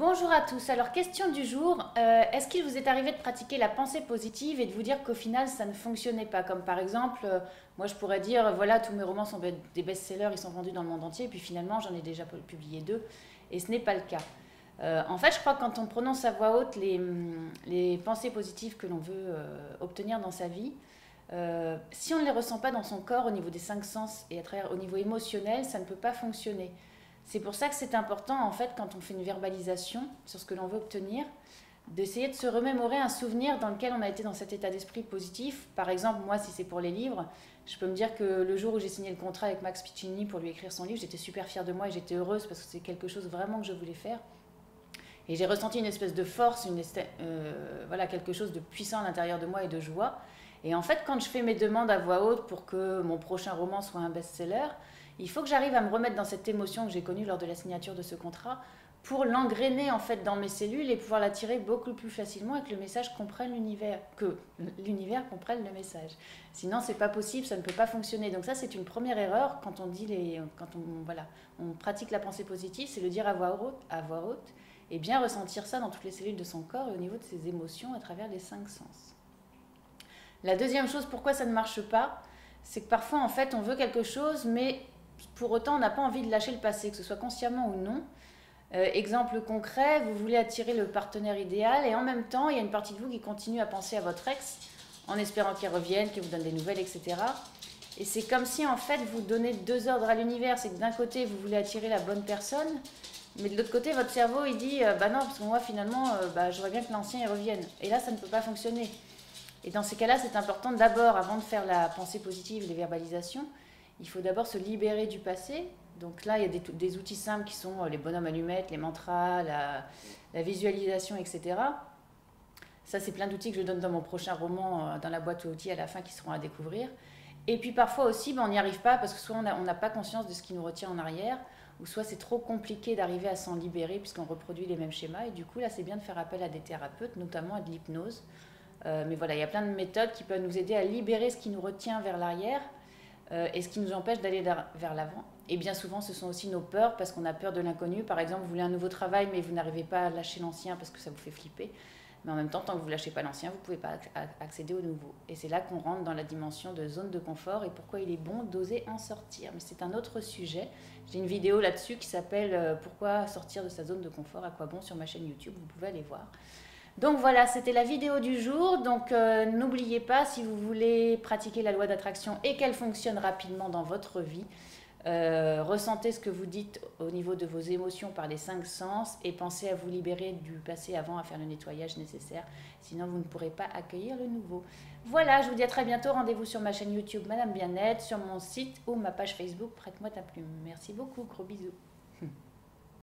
Bonjour à tous. Alors, question du jour, est-ce qu'il vous est arrivé de pratiquer la pensée positive et de vous dire qu'au final ça ne fonctionnait pas? Comme par exemple, moi je pourrais dire, voilà, tous mes romans sont des best-sellers, ils sont vendus dans le monde entier, et puis finalement j'en ai déjà publié deux, et ce n'est pas le cas. En fait, je crois que quand on prononce à voix haute les pensées positives que l'on veut obtenir dans sa vie, si on ne les ressent pas dans son corps au niveau des cinq sens et au niveau émotionnel, ça ne peut pas fonctionner. C'est pour ça que c'est important, en fait, quand on fait une verbalisation sur ce que l'on veut obtenir, d'essayer de se remémorer un souvenir dans lequel on a été dans cet état d'esprit positif. Par exemple, moi, si c'est pour les livres, je peux me dire que le jour où j'ai signé le contrat avec Max Piccinini pour lui écrire son livre, j'étais super fière de moi et j'étais heureuse parce que c'est quelque chose vraiment que je voulais faire. Et j'ai ressenti une espèce de force, voilà, quelque chose de puissant à l'intérieur de moi et de joie. Et en fait, quand je fais mes demandes à voix haute pour que mon prochain roman soit un best-seller, il faut que j'arrive à me remettre dans cette émotion que j'ai connue lors de la signature de ce contrat pour l'engrainer en fait dans mes cellules et pouvoir l'attirer beaucoup plus facilement et que le message comprenne l'univers, que l'univers comprenne le message. Sinon, c'est pas possible, ça ne peut pas fonctionner. Donc ça, c'est une première erreur quand on on pratique la pensée positive, c'est le dire à voix haute, et bien ressentir ça dans toutes les cellules de son corps et au niveau de ses émotions à travers les cinq sens. La deuxième chose, pourquoi ça ne marche pas, c'est que parfois en fait on veut quelque chose, mais pour autant on n'a pas envie de lâcher le passé, que ce soit consciemment ou non. Exemple concret, vous voulez attirer le partenaire idéal et en même temps il y a une partie de vous qui continue à penser à votre ex en espérant qu'il revienne, qu'il vous donne des nouvelles, etc. Et c'est comme si en fait vous donnez deux ordres à l'univers, c'est que d'un côté vous voulez attirer la bonne personne, mais de l'autre côté votre cerveau il dit bah non parce que moi finalement j'aurais bien que l'ancien il revienne. Et là ça ne peut pas fonctionner. Et dans ces cas-là, c'est important d'abord, avant de faire la pensée positive, les verbalisations, il faut d'abord se libérer du passé. Donc là, il y a des outils simples qui sont les bonhommes allumettes, les mantras, la visualisation, etc. Ça, c'est plein d'outils que je donne dans mon prochain roman, dans la boîte à outils à la fin, qui seront à découvrir. Et puis parfois aussi, on n'y arrive pas parce que soit on n'a pas conscience de ce qui nous retient en arrière, ou soit c'est trop compliqué d'arriver à s'en libérer puisqu'on reproduit les mêmes schémas. Et du coup, là, c'est bien de faire appel à des thérapeutes, notamment à de l'hypnose. Mais voilà, il y a plein de méthodes qui peuvent nous aider à libérer ce qui nous retient vers l'arrière et ce qui nous empêche d'aller vers l'avant. Et bien souvent, ce sont aussi nos peurs, parce qu'on a peur de l'inconnu. Par exemple, vous voulez un nouveau travail, mais vous n'arrivez pas à lâcher l'ancien parce que ça vous fait flipper. Mais en même temps, tant que vous ne lâchez pas l'ancien, vous ne pouvez pas accéder au nouveau. Et c'est là qu'on rentre dans la dimension de zone de confort et pourquoi il est bon d'oser en sortir. Mais c'est un autre sujet. J'ai une vidéo là-dessus qui s'appelle Pourquoi sortir de sa zone de confort, à quoi bon, sur ma chaîne YouTube, vous pouvez aller voir. Donc voilà, c'était la vidéo du jour. Donc n'oubliez pas, si vous voulez pratiquer la loi d'attraction et qu'elle fonctionne rapidement dans votre vie, ressentez ce que vous dites au niveau de vos émotions par les cinq sens et pensez à vous libérer du passé avant à faire le nettoyage nécessaire. Sinon, vous ne pourrez pas accueillir le nouveau. Voilà, je vous dis à très bientôt. Rendez-vous sur ma chaîne YouTube Madame Bien-être, sur mon site ou ma page Facebook Prête-moi ta plume. Merci beaucoup, gros bisous.